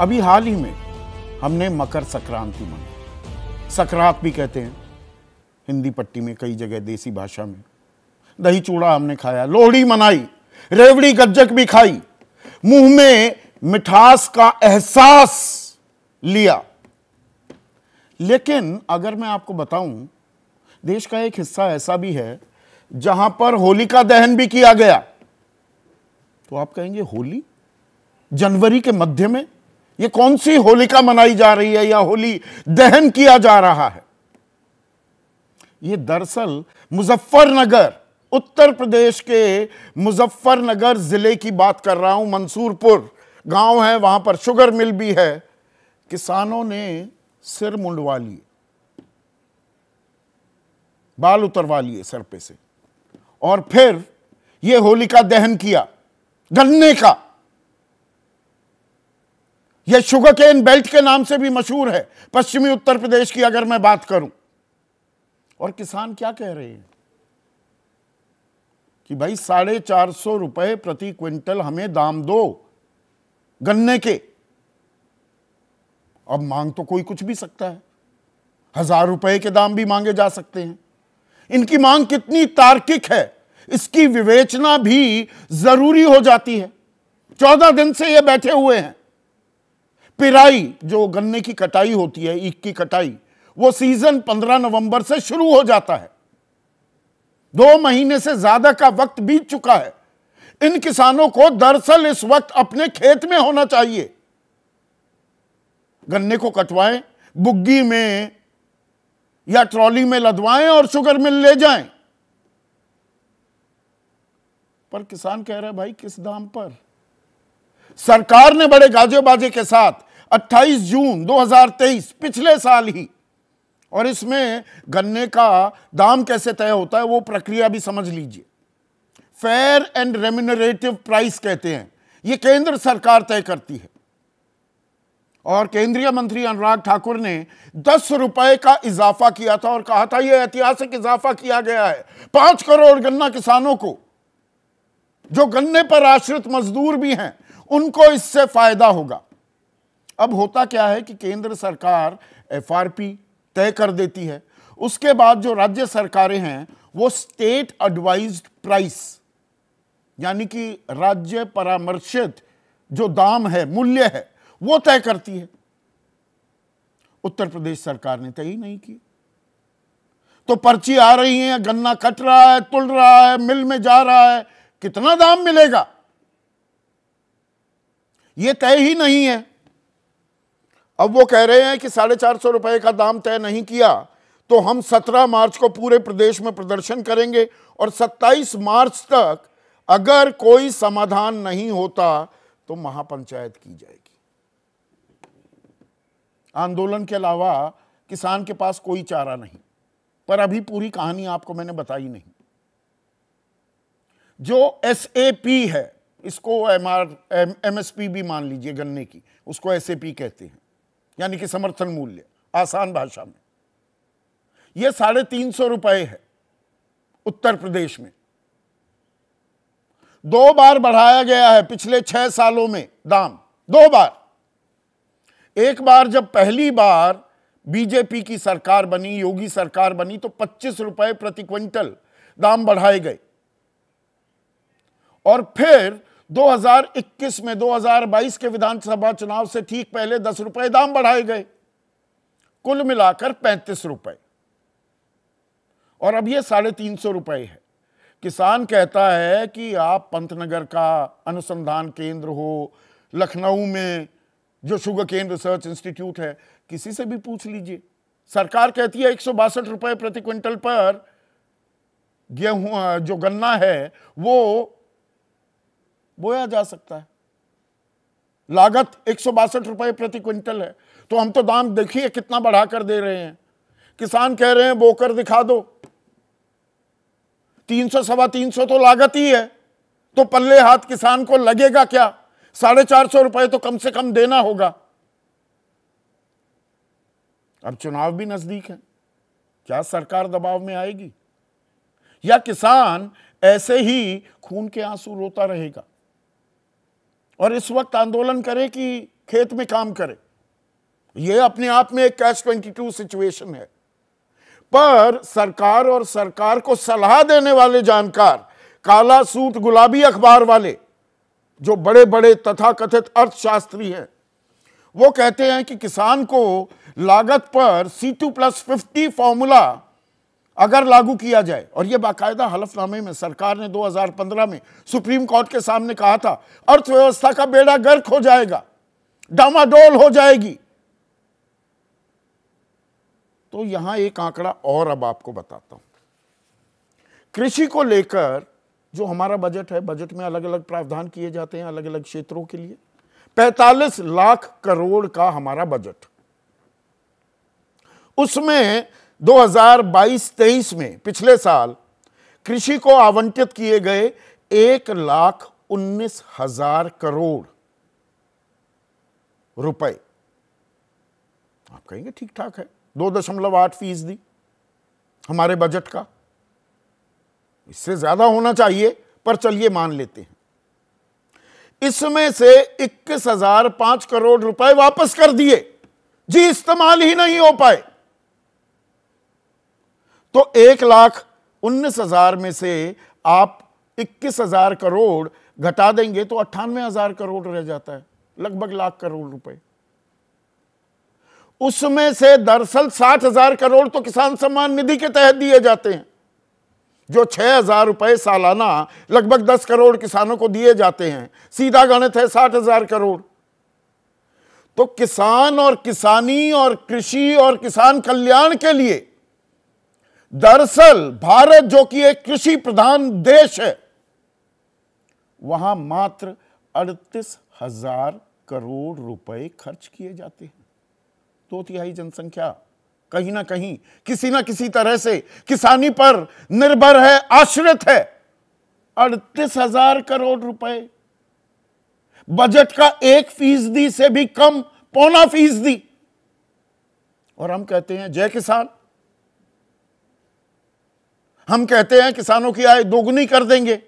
अभी हाल ही में हमने मकर संक्रांति मनाई, सकरात भी कहते हैं हिंदी पट्टी में, कई जगह देसी भाषा में। दही चूड़ा हमने खाया, लोहड़ी मनाई, रेवड़ी गज्जक भी खाई, मुंह में मिठास का एहसास लिया। लेकिन अगर मैं आपको बताऊं, देश का एक हिस्सा ऐसा भी है जहां पर होलिका दहन भी किया गया। तो आप कहेंगे होली जनवरी के मध्य में, ये कौन सी होलिका मनाई जा रही है या होली दहन किया जा रहा है? ये दरअसल मुजफ्फरनगर, उत्तर प्रदेश के मुजफ्फरनगर जिले की बात कर रहा हूं। मंसूरपुर गांव है, वहां पर शुगर मिल भी है। किसानों ने सिर मुंडवा लिए, बाल उतरवा लिए सर पे से, और फिर यह होलिका दहन किया गन्ने का। यह शुगरकेन बेल्ट के नाम से भी मशहूर है पश्चिमी उत्तर प्रदेश की, अगर मैं बात करूं। और किसान क्या कह रहे हैं कि भाई 450 रुपए प्रति क्विंटल हमें दाम दो गन्ने के। अब मांग तो कोई कुछ भी सकता है, 1000 रुपए के दाम भी मांगे जा सकते हैं। इनकी मांग कितनी तार्किक है, इसकी विवेचना भी जरूरी हो जाती है। 14 दिन से ये बैठे हुए हैं। पिराई, जो गन्ने की कटाई होती है, ईख की कटाई, वो सीजन 15 नवंबर से शुरू हो जाता है। 2 महीने से ज्यादा का वक्त बीत चुका है। इन किसानों को दरअसल इस वक्त अपने खेत में होना चाहिए। गन्ने को कटवाएं, बुग्गी में या ट्रॉली में लदवाएं और शुगर मिल ले जाएं। पर किसान कह रहा है भाई किस दाम पर? सरकार ने बड़े गाजे बाजे के साथ 28 जून 2023, पिछले साल ही, और इसमें गन्ने का दाम कैसे तय होता है वो प्रक्रिया भी समझ लीजिए। फेयर एंड रेम्यूनरेटिव प्राइस कहते हैं, यह केंद्र सरकार तय करती है। और केंद्रीय मंत्री अनुराग ठाकुर ने 10 रुपए का इजाफा किया था और कहा था यह ऐतिहासिक इजाफा किया गया है। 5 करोड़ गन्ना किसानों को, जो गन्ने पर आश्रित मजदूर भी हैं, उनको इससे फायदा होगा। अब होता क्या है कि केंद्र सरकार एफआरपी तय कर देती है, उसके बाद जो राज्य सरकारें हैं वो स्टेट एडवाइज्ड प्राइस, यानी कि राज्य परामर्शित जो दाम है, मूल्य है, वो तय करती है। उत्तर प्रदेश सरकार ने तय ही नहीं की। तो पर्ची आ रही है, गन्ना कट रहा है, तुल रहा है, मिल में जा रहा है, कितना दाम मिलेगा यह तय ही नहीं है। अब वो कह रहे हैं कि 450 रुपए का दाम तय नहीं किया तो हम 17 मार्च को पूरे प्रदेश में प्रदर्शन करेंगे और 27 मार्च तक अगर कोई समाधान नहीं होता तो महापंचायत की जाएगी। आंदोलन के अलावा किसान के पास कोई चारा नहीं। पर अभी पूरी कहानी आपको मैंने बताई नहीं। जो एसएपी है, इसको एमएसपी भी मान लीजिए गन्ने की, उसको एसएपी कहते हैं, यानी कि समर्थन मूल्य आसान भाषा में। यह 350 रुपए है उत्तर प्रदेश में। 2 बार बढ़ाया गया है पिछले 6 सालों में दाम, 2 बार। एक बार जब पहली बार बीजेपी की सरकार बनी, योगी सरकार बनी, तो 25 रुपए प्रति क्विंटल दाम बढ़ाए गए। और फिर 2021 में 2022 के विधानसभा चुनाव से ठीक पहले 10 रुपए दाम बढ़ाए गए, कुल मिलाकर 35 रुपए। और अब यह 350 रुपए है। किसान कहता है कि आप पंतनगर का अनुसंधान केंद्र हो, लखनऊ में जो शुगरकेन रिसर्च इंस्टीट्यूट है, किसी से भी पूछ लीजिए। सरकार कहती है 162 रुपए प्रति क्विंटल पर गेहूं, जो गन्ना है, वो बोया जा सकता है। लागत 162 रुपए प्रति क्विंटल है, तो हम तो दाम देखिए कितना बढ़ाकर दे रहे हैं। किसान कह रहे हैं बोकर दिखा दो। 300 सवा 300 तो लागत ही है, तो पल्ले हाथ किसान को लगेगा क्या? 450 रुपए तो कम से कम देना होगा। अब चुनाव भी नजदीक है, क्या सरकार दबाव में आएगी या किसान ऐसे ही खून के आंसू रोता रहेगा और इस वक्त आंदोलन करे कि खेत में काम करे। यह अपने आप में एक कैच 22 सिचुएशन है। पर सरकार और सरकार को सलाह देने वाले जानकार, काला सूट गुलाबी अखबार वाले, जो बड़े बड़े तथाकथित अर्थशास्त्री हैं, वो कहते हैं कि किसान को लागत पर C2+50 फॉर्मूला अगर लागू किया जाए, और यह बाकायदा हलफनामे में सरकार ने 2015 में सुप्रीम कोर्ट के सामने कहा था, अर्थव्यवस्था का बेड़ा गर्क हो जाएगा, डामाडोल हो जाएगी। तो यहां एक आंकड़ा और अब आपको बताता हूं। कृषि को लेकर जो हमारा बजट है, बजट में अलग अलग प्रावधान किए जाते हैं अलग अलग क्षेत्रों के लिए। 45 लाख करोड़ का हमारा बजट, उसमें 2022-23 में पिछले साल कृषि को आवंटित किए गए 1,19,000 करोड़ रुपए। आप कहेंगे ठीक ठाक है, 2.8% हमारे बजट का, इससे ज्यादा होना चाहिए, पर चलिए मान लेते हैं। इसमें से 21,005 करोड़ रुपए वापस कर दिए जी, इस्तेमाल ही नहीं हो पाए। तो 1,19,000 में से आप 21,000 करोड़ घटा देंगे तो 98,000 करोड़ रह जाता है, लगभग लाख करोड़ रुपए। उसमें से दरअसल 60,000 करोड़ तो किसान सम्मान निधि के तहत दिए जाते हैं, जो 6,000 रुपए सालाना लगभग 10 करोड़ किसानों को दिए जाते हैं। सीधा गणित है 60,000 करोड़। तो किसान और किसानी और कृषि और किसान कल्याण के लिए दरअसल भारत, जो कि एक कृषि प्रधान देश है, वहां मात्र 38,000 करोड़ रुपए खर्च किए जाते हैं। 2/3 जनसंख्या कहीं ना कहीं किसी ना किसी तरह से किसानी पर निर्भर है, आश्रित है। 38,000 करोड़ रुपए बजट का 1% से भी कम, 0.25%। और हम कहते हैं जय किसान, हम कहते हैं किसानों की आय दोगुनी कर देंगे।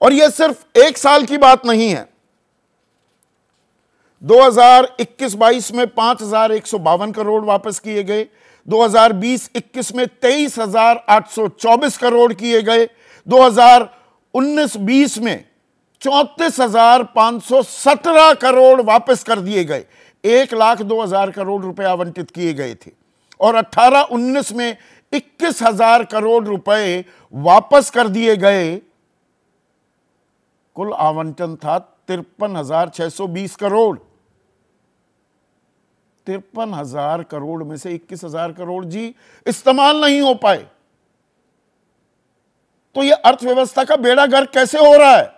और यह सिर्फ एक साल की बात नहीं है। 2021-22 में 5,152 करोड़ वापस किए गए, 2020-21 में 23,824 करोड़ किए गए, 2019-20 में 34,517 करोड़ वापस कर दिए गए। 1,02,000 करोड़ रुपए आवंटित किए गए थे, और 18-19 में 21,000 करोड़ रुपए वापस कर दिए गए। कुल आवंटन था 53,620 करोड़। 53,000 करोड़ में से 21,000 करोड़ जी इस्तेमाल नहीं हो पाए। तो यह अर्थव्यवस्था का बेड़ा गर्क कैसे हो रहा है?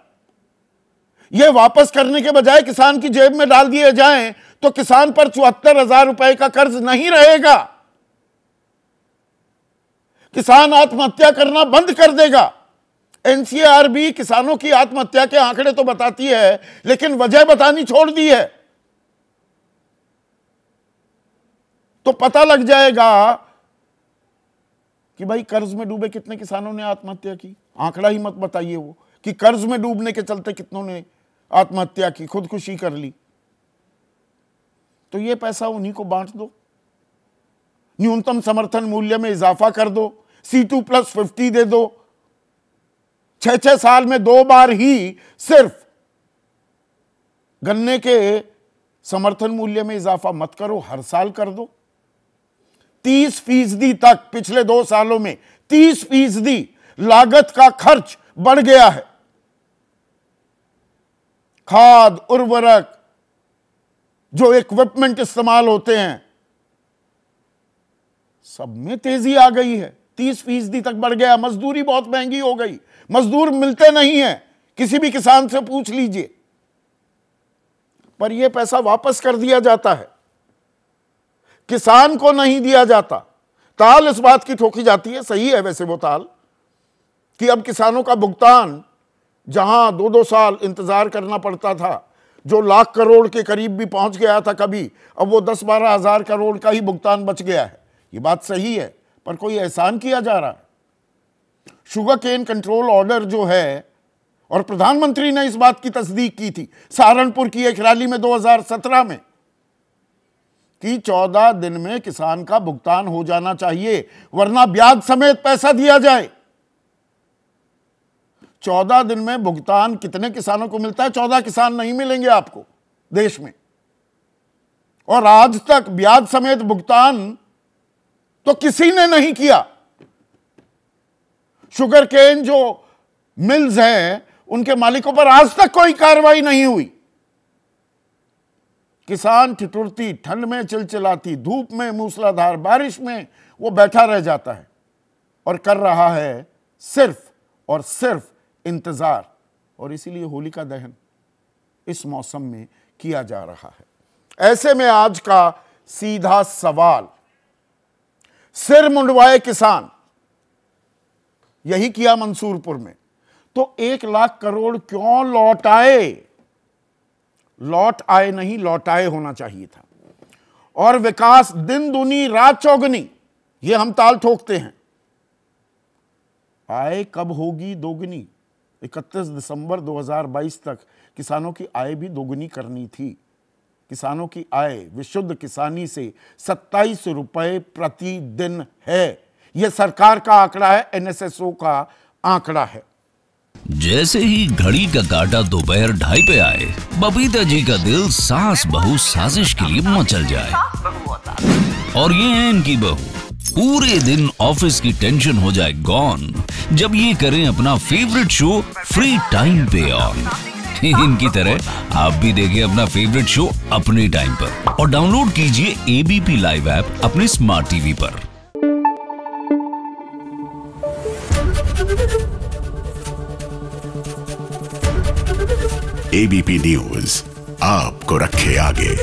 यह वापस करने के बजाय किसान की जेब में डाल दिए जाएं तो किसान पर 74,000 रुपए का कर्ज नहीं रहेगा, किसान आत्महत्या करना बंद कर देगा। एनसीआरबी किसानों की आत्महत्या के आंकड़े तो बताती है, लेकिन वजह बतानी छोड़ दी है। तो पता लग जाएगा कि भाई कर्ज में डूबे कितने किसानों ने आत्महत्या की। आंकड़ा ही मत बताइए वो कि कर्ज में डूबने के चलते कितनों ने आत्महत्या की, खुदकुशी कर ली। तो ये पैसा उन्हीं को बांट दो, न्यूनतम समर्थन मूल्य में इजाफा कर दो, C2+50 दे दो। 6 साल में 2 बार ही सिर्फ गन्ने के समर्थन मूल्य में इजाफा मत करो, हर साल कर दो। 30% तक पिछले 2 सालों में 30% लागत का खर्च बढ़ गया है। खाद, उर्वरक, जो इक्विपमेंट इस्तेमाल होते हैं, सब में तेजी आ गई है। 30% तक बढ़ गया। मजदूरी बहुत महंगी हो गई, मजदूर मिलते नहीं हैं, किसी भी किसान से पूछ लीजिए। पर यह पैसा वापस कर दिया जाता है, किसान को नहीं दिया जाता। ताल इस बात की ठोकी जाती है, सही है वैसे वो ताल, कि अब किसानों का भुगतान जहां 2-2 साल इंतजार करना पड़ता था, जो लाख करोड़ के करीब भी पहुंच गया था कभी, अब वो 10-12 हजार करोड़ का ही भुगतान बच गया है। ये बात सही है, पर कोई एहसान किया जा रहा है। शुगर केन कंट्रोल ऑर्डर जो है और प्रधानमंत्री ने इस बात की तस्दीक की थी सहारनपुर की एक रैली में 2017 में कि 14 दिन में किसान का भुगतान हो जाना चाहिए, वरना ब्याज समेत पैसा दिया जाए। 14 दिन में भुगतान कितने किसानों को मिलता है? 14 किसान नहीं मिलेंगे आपको देश में। और आज तक ब्याज समेत भुगतान तो किसी ने नहीं किया। शुगर केन जो मिल्स हैं उनके मालिकों पर आज तक कोई कार्रवाई नहीं हुई। किसान ठिठुरती ठंड में चिलचिलाती धूप में मूसलाधार बारिश में वो बैठा रह जाता है और कर रहा है सिर्फ और सिर्फ इंतजार। और इसीलिए होलिका दहन इस मौसम में किया जा रहा है। ऐसे में आज का सीधा सवाल, सिर मुंडवाए किसान, यही किया मंसूरपुर में, तो 1 लाख करोड़ क्यों लौट आए? लौट आए नहीं, लौटाए होना चाहिए था। और विकास दिन दूनी रात चौगुनी, ये हम ताल ठोकते हैं। आय कब होगी दोगुनी? 31 दिसंबर 2022 तक किसानों की आय भी दोगुनी करनी थी। किसानों की आय विशुद्ध किसानी से 27 रुपए प्रतिदिन है। यह सरकार का आंकड़ा है, NSSO का आंकड़ा है। जैसे ही घड़ी का काटा दोपहर 2:30 पे आए, बबीता जी का दिल सास बहू साजिश के लिए मचल जाए। और ये है इनकी बहू, पूरे दिन ऑफिस की टेंशन हो जाए गॉन जब ये करें अपना फेवरेट शो फ्री टाइम पे ऑन। इनकी तरह आप भी देखें अपना फेवरेट शो अपने टाइम पर और डाउनलोड कीजिए ABP लाइव ऐप अपने स्मार्ट टीवी पर। ABP न्यूज आपको रखे आगे।